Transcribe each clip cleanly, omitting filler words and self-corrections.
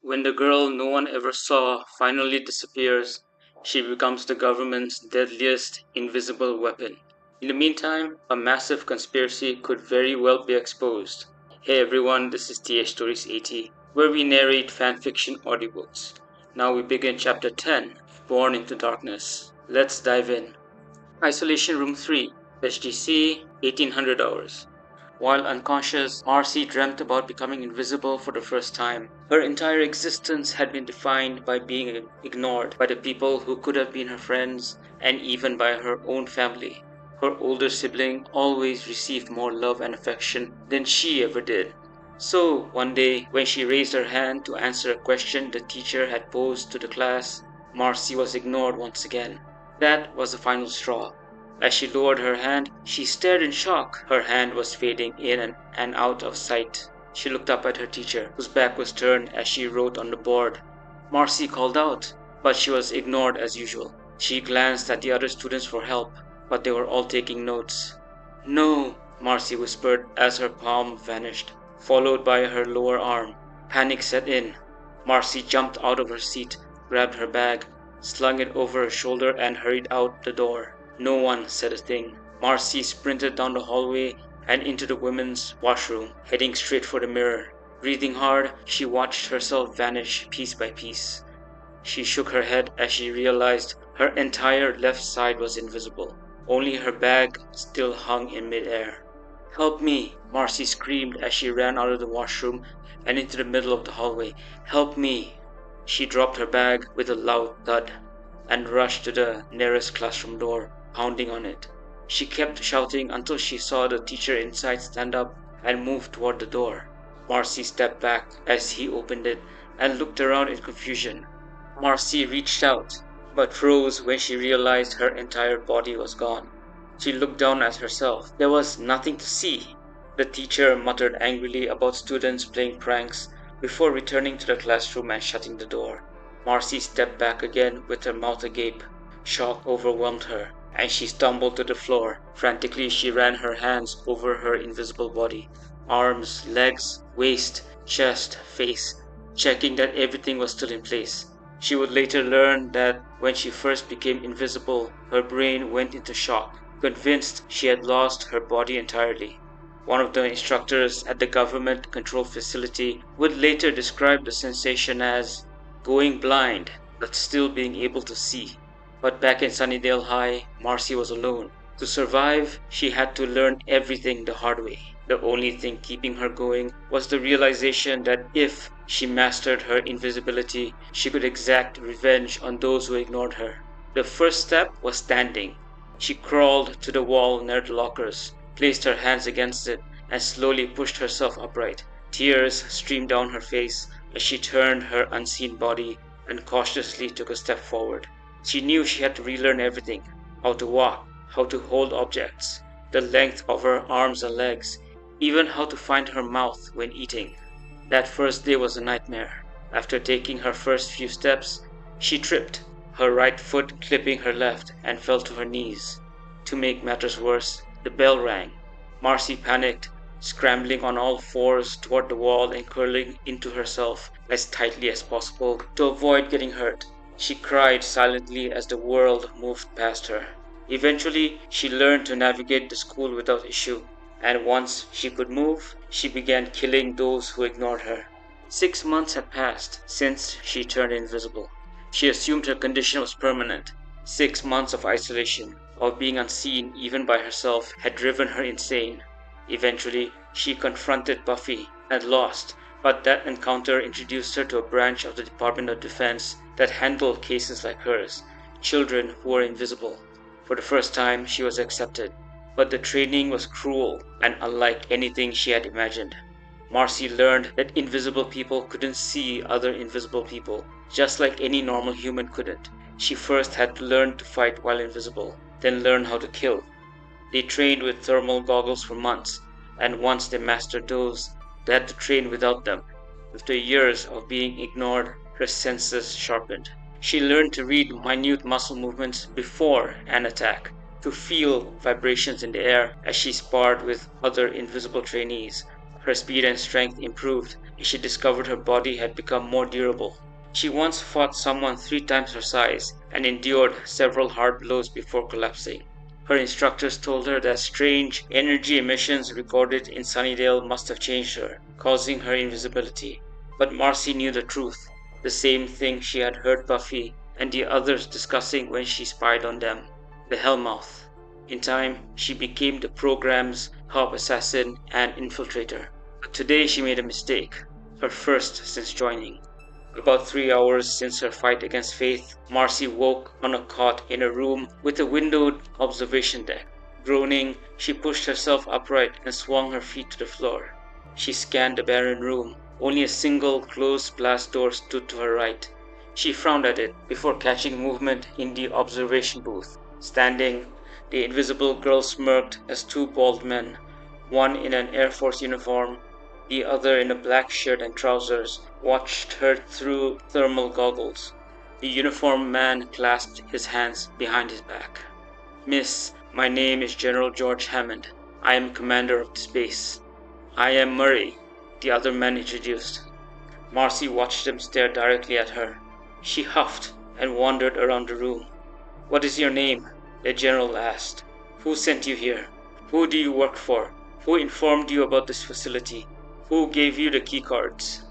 When the girl no one ever saw finally disappears, she becomes the government's deadliest invisible weapon. In the meantime, a massive conspiracy could very well be exposed. Hey everyone, this is TH Stories 80, where we narrate fanfiction audiobooks. Now we begin chapter 10, Born into Darkness. Let's dive in. Isolation Room 3, SGC, 1800 hours. While unconscious, Marcy dreamt about becoming invisible for the first time. Her entire existence had been defined by being ignored by the people who could have been her friends and even by her own family. Her older sibling always received more love and affection than she ever did. So, one day, when she raised her hand to answer a question the teacher had posed to the class, Marcy was ignored once again. That was the final straw. As she lowered her hand, she stared in shock. Her hand was fading in and out of sight. She looked up at her teacher, whose back was turned as she wrote on the board. Marcy called out, but she was ignored as usual. She glanced at the other students for help, but they were all taking notes. "No," Marcy whispered as her palm vanished, followed by her lower arm. Panic set in. Marcy jumped out of her seat, grabbed her bag, slung it over her shoulder and hurried out the door. No one said a thing. Marcy sprinted down the hallway and into the women's washroom, heading straight for the mirror. Breathing hard, she watched herself vanish piece by piece. She shook her head as she realized her entire left side was invisible. Only her bag still hung in midair. "Help me!" Marcy screamed as she ran out of the washroom and into the middle of the hallway. "Help me!" She dropped her bag with a loud thud and rushed to the nearest classroom door, pounding on it. She kept shouting until she saw the teacher inside stand up and move toward the door. Marcy stepped back as he opened it and looked around in confusion. Marcy reached out, but froze when she realized her entire body was gone. She looked down at herself. There was nothing to see. The teacher muttered angrily about students playing pranks before returning to the classroom and shutting the door. Marcy stepped back again with her mouth agape. Shock overwhelmed her, and she stumbled to the floor. Frantically, she ran her hands over her invisible body. Arms, legs, waist, chest, face, checking that everything was still in place. She would later learn that when she first became invisible, her brain went into shock, convinced she had lost her body entirely. One of the instructors at the government control facility would later describe the sensation as going blind, but still being able to see. But back in Sunnydale High, Marcy was alone. To survive, she had to learn everything the hard way. The only thing keeping her going was the realization that if she mastered her invisibility, she could exact revenge on those who ignored her. The first step was standing. She crawled to the wall near the lockers, placed her hands against it, and slowly pushed herself upright. Tears streamed down her face as she turned her unseen body and cautiously took a step forward. She knew she had to relearn everything: how to walk, how to hold objects, the length of her arms and legs, even how to find her mouth when eating. That first day was a nightmare. After taking her first few steps, she tripped, her right foot clipping her left, and fell to her knees. To make matters worse, the bell rang. Marcy panicked, scrambling on all fours toward the wall and curling into herself as tightly as possible to avoid getting hurt. She cried silently as the world moved past her. Eventually, she learned to navigate the school without issue, and once she could move, she began killing those who ignored her. 6 months had passed since she turned invisible. She assumed her condition was permanent. 6 months of isolation, of being unseen even by herself, had driven her insane. Eventually, she confronted Buffy and lost, but that encounter introduced her to a branch of the Department of Defense that handled cases like hers, children who were invisible. For the first time, she was accepted, but the training was cruel and unlike anything she had imagined. Marcy learned that invisible people couldn't see other invisible people, just like any normal human couldn't. She first had to learn to fight while invisible, then learn how to kill. They trained with thermal goggles for months, and once they mastered those, they had to train without them. After years of being ignored, her senses sharpened. She learned to read minute muscle movements before an attack, to feel vibrations in the air as she sparred with other invisible trainees. Her speed and strength improved, she discovered her body had become more durable. She once fought someone 3 times her size and endured several hard blows before collapsing. Her instructors told her that strange energy emissions recorded in Sunnydale must have changed her, causing her invisibility. But Marcy knew the truth, the same thing she had heard Buffy and the others discussing when she spied on them: the Hellmouth. In time, she became the program's top assassin and infiltrator. But today she made a mistake, her first since joining. About 3 hours since her fight against Faith, Marcy woke on a cot in a room with a windowed observation deck. Groaning, she pushed herself upright and swung her feet to the floor. She scanned the barren room. Only a single closed glass door stood to her right. She frowned at it before catching movement in the observation booth. Standing, the invisible girl smirked as 2 bald men, one in an Air Force uniform, the other in a black shirt and trousers, watched her through thermal goggles. The uniformed man clasped his hands behind his back. "Miss, my name is General George Hammond. I am commander of this base." "I am Murray," the other man introduced. Marcy watched him stare directly at her. She huffed and wandered around the room. "What is your name?" the general asked. "Who sent you here? Who do you work for? Who informed you about this facility? Who gave you the keycards?"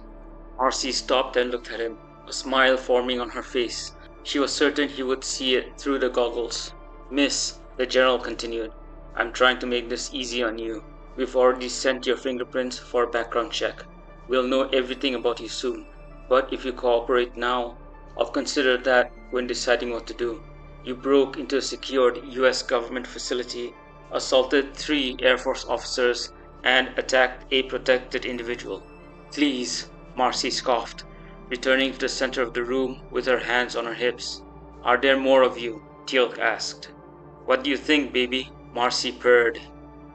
Marcy stopped and looked at him, a smile forming on her face. She was certain he would see it through the goggles. "Miss," the general continued, "I'm trying to make this easy on you. We've already sent your fingerprints for a background check. We'll know everything about you soon. But if you cooperate now, I'll consider that when deciding what to do. You broke into a secured US government facility, assaulted 3 Air Force officers, and attacked a protected individual." "Please," Marcy scoffed, returning to the center of the room with her hands on her hips. "Are there more of you?" Teal'c asked. "What do you think, baby?" Marcy purred.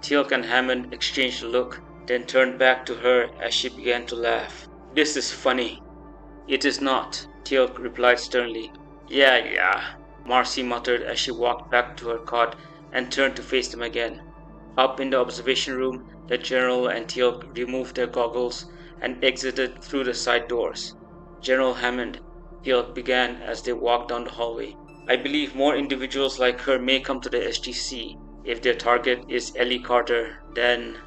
Teal'c and Hammond exchanged a look, then turned back to her as she began to laugh. "This is funny." "It is not," Teal'c replied sternly. Yeah, Marcy muttered as she walked back to her cot and turned to face them again. Up in the observation room, the general and Teal'c removed their goggles and exited through the side doors. "General Hammond," Teal'c began as they walked down the hallway, "I believe more individuals like her may come to the SGC. If their target is Ellie Carter, then—"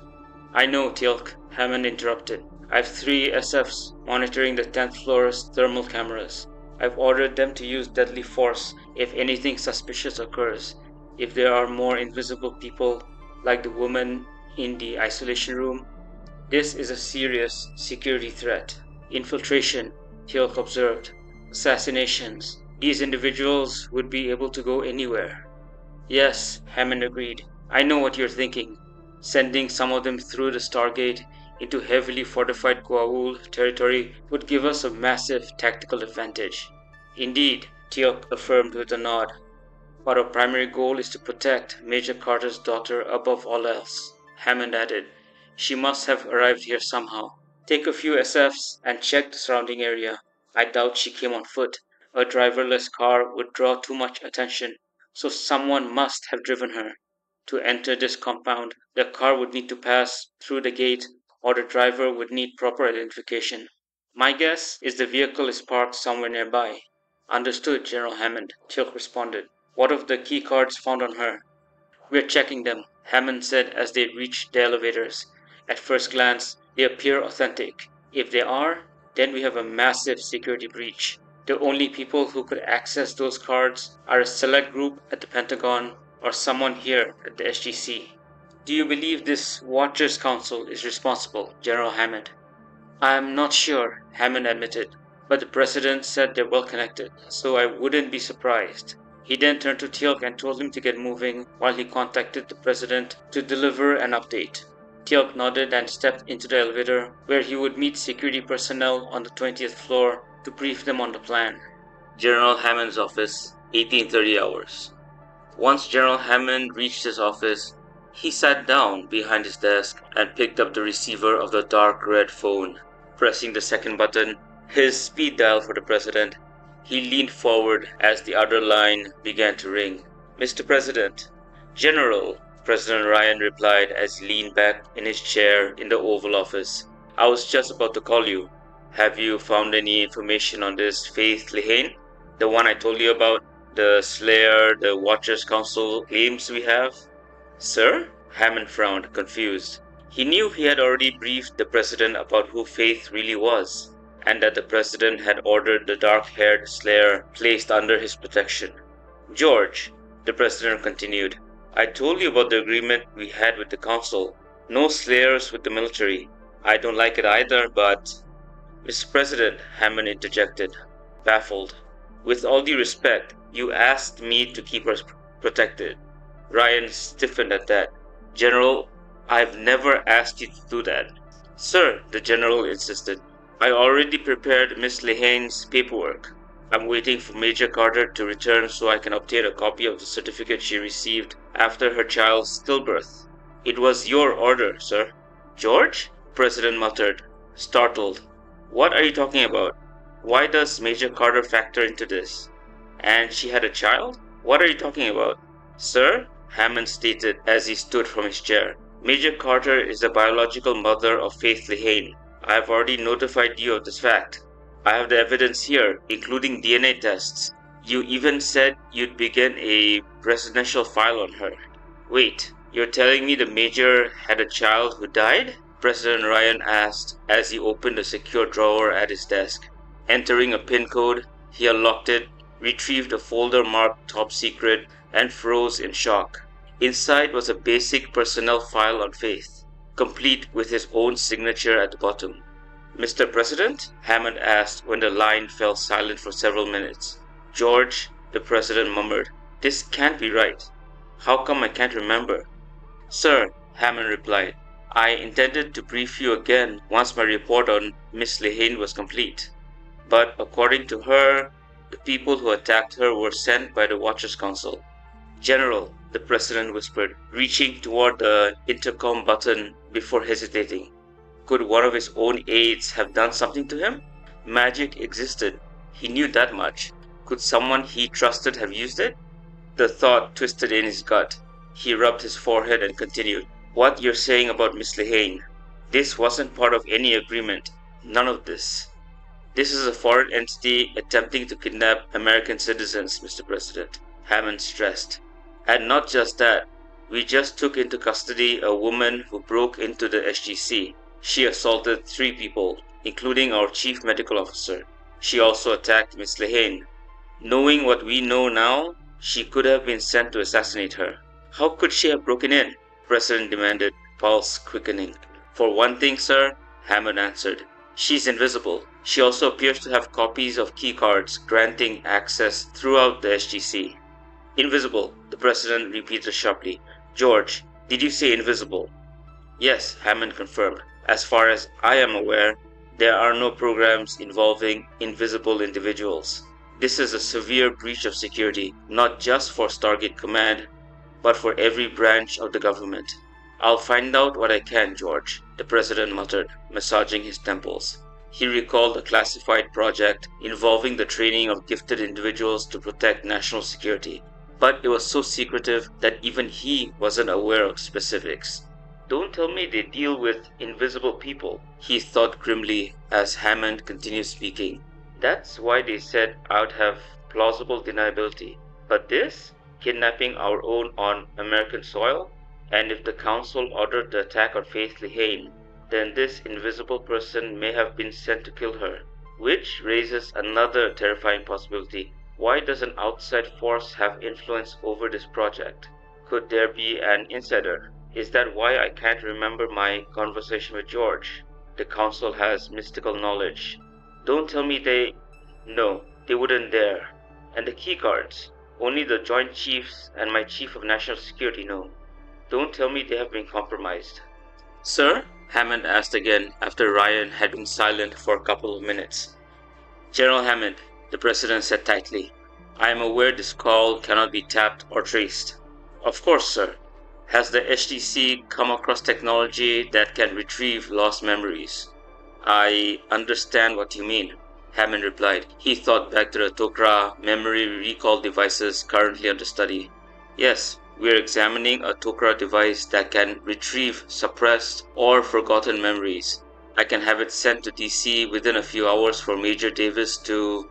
"I know, Teal'c," Hammond interrupted. "I've 3 SFs monitoring the 10th floor's thermal cameras. I've ordered them to use deadly force if anything suspicious occurs. If there are more invisible people, like the woman in the isolation room, this is a serious security threat. Infiltration," Teal'c observed. "Assassinations. These individuals would be able to go anywhere." "Yes," Hammond agreed. "I know what you're thinking. Sending some of them through the Stargate into heavily fortified Goa'uld territory would give us a massive tactical advantage." "Indeed," Teal'c affirmed with a nod. "But our primary goal is to protect Major Carter's daughter above all else," Hammond added. "She must have arrived here somehow. Take a few SFs and check the surrounding area. I doubt she came on foot. A driverless car would draw too much attention, so someone must have driven her. To enter this compound, the car would need to pass through the gate, or the driver would need proper identification. My guess is the vehicle is parked somewhere nearby." "Understood, General Hammond," Teal'c responded. "What of the key cards found on her?" "We're checking them," Hammond said as they reached the elevators. "At first glance, they appear authentic. If they are, then we have a massive security breach. The only people who could access those cards are a select group at the Pentagon or someone here at the SGC. "Do you believe this Watchers Council is responsible, General Hammond?" "I'm not sure," Hammond admitted, "but the President said they're well connected, so I wouldn't be surprised." He then turned to Teal'c and told him to get moving while he contacted the President to deliver an update. Teal'c nodded and stepped into the elevator, where he would meet security personnel on the 20th floor to brief them on the plan. General Hammond's office, 1830 hours. Once General Hammond reached his office, he sat down behind his desk and picked up the receiver of the dark red phone. Pressing the second button, his speed dial for the President, he leaned forward as the other line began to ring. "Mr. President." "General," President Ryan replied as he leaned back in his chair in the Oval Office. I was just about to call you. Have you found any information on this Faith Lehane? The one I told you about? The Slayer, the Watchers Council claims we have? Sir? Hammond frowned, confused. He knew he had already briefed the president about who Faith really was, and that the president had ordered the dark-haired Slayer placed under his protection. George, the president continued, I told you about the agreement we had with the council. No Slayers with the military. I don't like it either, but... Mr. President, Hammond interjected, baffled. With all due respect, you asked me to keep us protected. Ryan stiffened at that. General, I've never asked you to do that. Sir, the general insisted. I already prepared Miss Lehane's paperwork. I'm waiting for Major Carter to return so I can obtain a copy of the certificate she received after her child's stillbirth. It was your order, sir. George? President muttered, startled. What are you talking about? Why does Major Carter factor into this? And she had a child? What are you talking about? Sir, Hammond stated as he stood from his chair, Major Carter is the biological mother of Faith Lehane. I have already notified you of this fact. I have the evidence here, including DNA tests. You even said you'd begin a presidential file on her. Wait, you're telling me the Major had a child who died? President Ryan asked as he opened a secure drawer at his desk. Entering a PIN code, he unlocked it, retrieved a folder marked Top Secret, and froze in shock. Inside was a basic personnel file on Faith, complete with his own signature at the bottom. Mr. President? Hammond asked when the line fell silent for several minutes. George, the president murmured, this can't be right. How come I can't remember? Sir, Hammond replied, I intended to brief you again once my report on Miss Lehane was complete. But according to her, the people who attacked her were sent by the Watchers Council. General, the president whispered, reaching toward the intercom button before hesitating. Could one of his own aides have done something to him? Magic existed. He knew that much. Could someone he trusted have used it? The thought twisted in his gut. He rubbed his forehead and continued. What you're saying about Miss Lehane? This wasn't part of any agreement. None of this. This is a foreign entity attempting to kidnap American citizens, Mr. President, Hammond stressed. And not just that. We just took into custody a woman who broke into the SGC. She assaulted 3 people, including our chief medical officer. She also attacked Miss Lehane. Knowing what we know now, she could have been sent to assassinate her. How could she have broken in? The President demanded, pulse quickening. For one thing, sir, Hammond answered. She's invisible. She also appears to have copies of keycards granting access throughout the SGC. Invisible, the President repeated sharply. George, did you say invisible? Yes, Hammond confirmed. As far as I am aware, there are no programs involving invisible individuals. This is a severe breach of security, not just for Stargate Command, but for every branch of the government. I'll find out what I can, George, the President muttered, massaging his temples. He recalled a classified project involving the training of gifted individuals to protect national security. But it was so secretive that even he wasn't aware of specifics. Don't tell me they deal with invisible people, he thought grimly as Hammond continued speaking. That's why they said I'd have plausible deniability. But this? Kidnapping our own on American soil? And if the council ordered the attack on Faith Lehane, then this invisible person may have been sent to kill her. Which raises another terrifying possibility. Why does an outside force have influence over this project? Could there be an insider? Is that why I can't remember my conversation with George? The council has mystical knowledge. Don't tell me they... No, they wouldn't dare. And the keycards? Only the Joint Chiefs and my Chief of National Security know. Don't tell me they have been compromised. Sir? Hammond asked again after Ryan had been silent for a couple of minutes. General Hammond, the President said tightly, I am aware this call cannot be tapped or traced. Of course, sir. Has the HTC come across technology that can retrieve lost memories? I understand what you mean, Hammond replied. He thought back to the Tok'ra memory recall devices currently under study. Yes, we are examining a Tok'ra device that can retrieve suppressed or forgotten memories. I can have it sent to DC within a few hours for Major Davis to...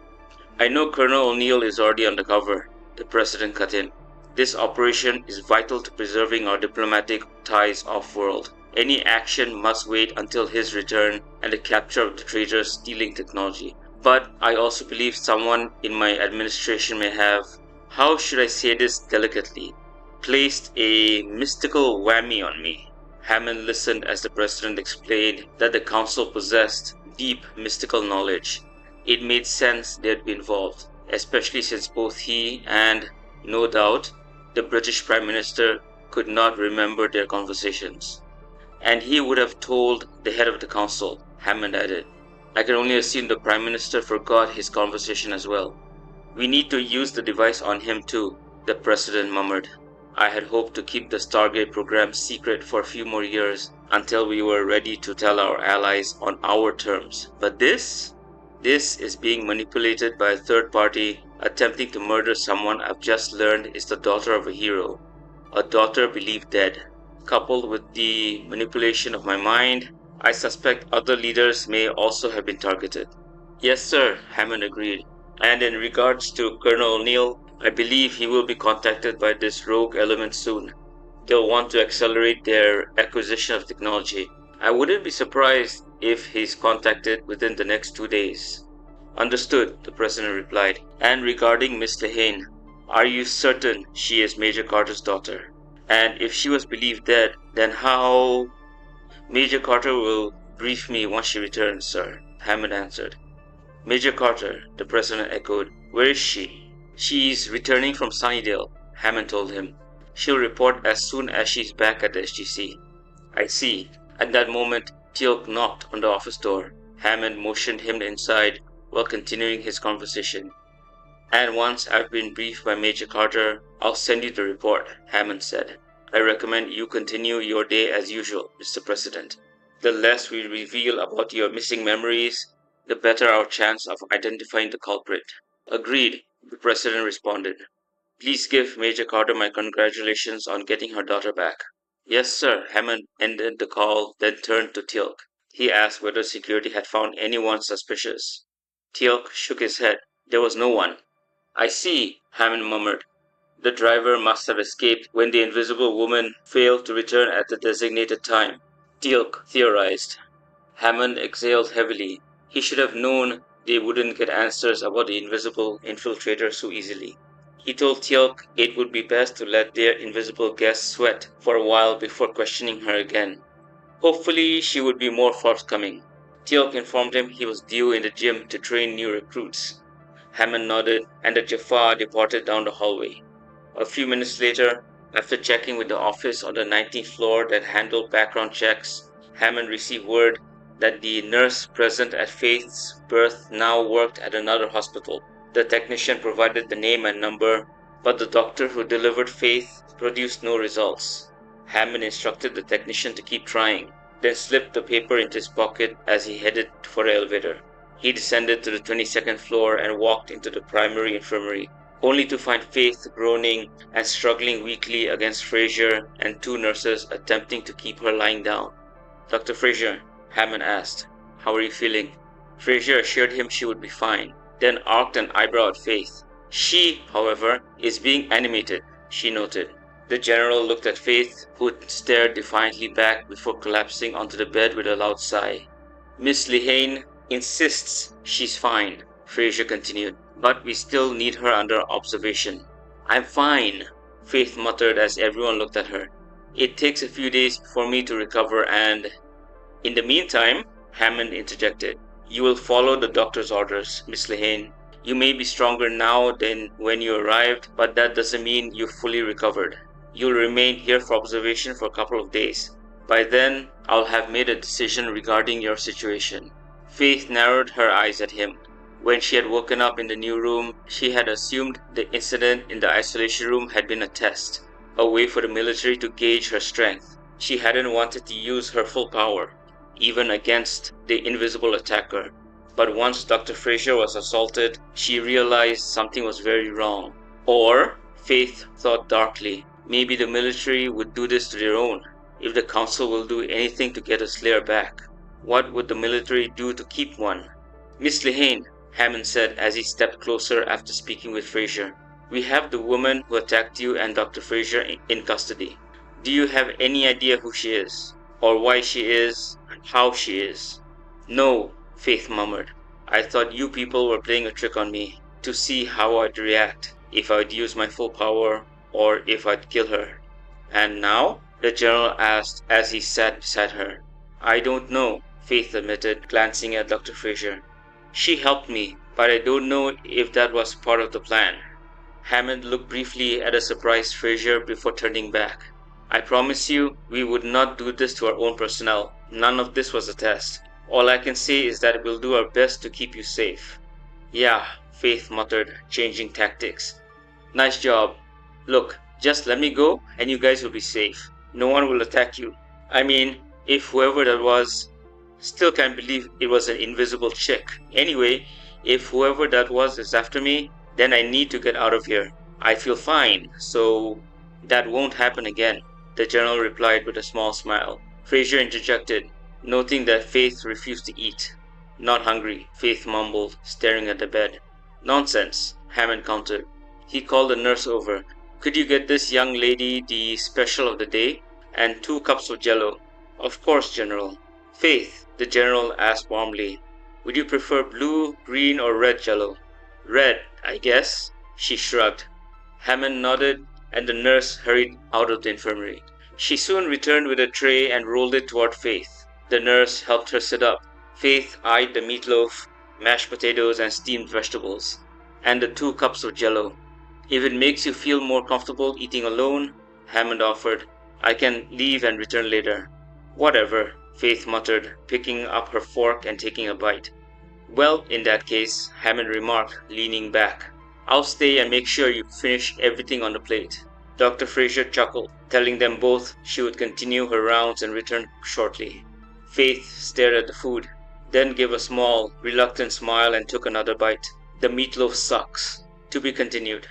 I know Colonel O'Neill is already undercover, the President cut in. This operation is vital to preserving our diplomatic ties off-world. Any action must wait until his return and the capture of the traitors stealing technology. But I also believe someone in my administration may have, how should I say this delicately, placed a mystical whammy on me. Hammond listened as the President explained that the Council possessed deep mystical knowledge. It made sense they'd be involved, especially since both he and, no doubt, the British Prime Minister could not remember their conversations. And he would have told the head of the council, Hammond added. I can only assume the Prime Minister forgot his conversation as well. We need to use the device on him too, the President murmured. I had hoped to keep the Stargate program secret for a few more years until we were ready to tell our allies on our terms. But this is being manipulated by a third party attempting to murder someone I've just learned is the daughter of a hero. A daughter believed dead. Coupled with the manipulation of my mind, I suspect other leaders may also have been targeted. Yes, sir, Hammond agreed. And in regards to Colonel O'Neill, I believe he will be contacted by this rogue element soon. They'll want to accelerate their acquisition of technology. I wouldn't be surprised if he's contacted within the next 2 days. Understood, the President replied. And regarding Miss Lehane, are you certain she is Major Carter's daughter? And if she was believed dead, then how... Major Carter will brief me once she returns, sir, Hammond answered. Major Carter, the President echoed. Where is she? She's returning from Sunnydale, Hammond told him. She'll report as soon as she's back at the SGC. I see. At that moment, Teal'c knocked on the office door. Hammond motioned him inside while continuing his conversation. And once I've been briefed by Major Carter, I'll send you the report, Hammond said. I recommend you continue your day as usual, Mr. President. The less we reveal about your missing memories, the better our chance of identifying the culprit. Agreed, the President responded. Please give Major Carter my congratulations on getting her daughter back. Yes, sir, Hammond ended the call, then turned to Teal'c. He asked whether security had found anyone suspicious. Teal'c shook his head. There was no one. I see, Hammond murmured. The driver must have escaped when the invisible woman failed to return at the designated time, Teal'c theorized. Hammond exhaled heavily. He should have known they wouldn't get answers about the invisible infiltrator so easily. He told Teal'c it would be best to let their invisible guest sweat for a while before questioning her again. Hopefully she would be more forthcoming. Teal'c informed him he was due in the gym to train new recruits. Hammond nodded, and the Jaffa departed down the hallway. A few minutes later, after checking with the office on the 19th floor that handled background checks, Hammond received word that the nurse present at Faith's birth now worked at another hospital. The technician provided the name and number, but the doctor who delivered Faith produced no results. Hammond instructed the technician to keep trying, then slipped the paper into his pocket as he headed for the elevator. He descended to the 22nd floor and walked into the primary infirmary, only to find Faith groaning and struggling weakly against Fraser and two nurses attempting to keep her lying down. Dr. Fraser, Hammond asked, how are you feeling? Fraser assured him she would be fine, then arched an eyebrow at Faith. She, however, is being animated, she noted. The general looked at Faith, who stared defiantly back before collapsing onto the bed with a loud sigh. Miss Lehane insists she's fine, Fraser continued, but we still need her under observation. I'm fine, Faith muttered as everyone looked at her. It takes a few days for me to recover and... In the meantime, Hammond interjected, you will follow the doctor's orders, Miss Lehane. You may be stronger now than when you arrived, but that doesn't mean you've fully recovered. You'll remain here for observation for a couple of days. By then, I'll have made a decision regarding your situation. Faith narrowed her eyes at him. When she had woken up in the new room, she had assumed the incident in the isolation room had been a test, a way for the military to gauge her strength. She hadn't wanted to use her full power, even against the invisible attacker. But once Dr. Fraser was assaulted, she realized something was very wrong. Or, Faith thought darkly, maybe the military would do this to their own, if the council will do anything to get a Slayer back. What would the military do to keep one? Miss Lehane, Hammond said as he stepped closer after speaking with Fraser. We have the woman who attacked you and Dr. Fraser in custody. Do you have any idea who she is? Or why she is? How she is? No, Faith murmured. I thought you people were playing a trick on me to see how I'd react, if I'd use my full power, or if I'd kill her. And now? The general asked as he sat beside her. I don't know, Faith admitted, glancing at Dr. Fraser. She helped me, but I don't know if that was part of the plan. Hammond looked briefly at a surprised Fraser before turning back. I promise you, we would not do this to our own personnel. None of this was a test. All I can say is that we'll do our best to keep you safe. Yeah, Faith muttered, changing tactics. Nice job. Look, just let me go and you guys will be safe. No one will attack you. I mean, if whoever that was, still can't believe it was an invisible chick. Anyway, if whoever that was is after me, then I need to get out of here. I feel fine, so that won't happen again, the general replied with a small smile. Fraser interjected, noting that Faith refused to eat. Not hungry, Faith mumbled, staring at the bed. Nonsense, Hammond countered. He called the nurse over. Could you get this young lady the special of the day? And 2 cups of jello. Of course, General. Faith, the general asked warmly, would you prefer blue, green, or red jello? Red, I guess, she shrugged. Hammond nodded, and the nurse hurried out of the infirmary. She soon returned with a tray and rolled it toward Faith. The nurse helped her sit up. Faith eyed the meatloaf, mashed potatoes, and steamed vegetables, and the 2 cups of jello. If it makes you feel more comfortable eating alone, Hammond offered, I can leave and return later. Whatever, Faith muttered, picking up her fork and taking a bite. Well, in that case, Hammond remarked, leaning back. I'll stay and make sure you finish everything on the plate. Dr. Fraser chuckled, telling them both she would continue her rounds and return shortly. Faith stared at the food, then gave a small, reluctant smile and took another bite. The meatloaf sucks. To be continued.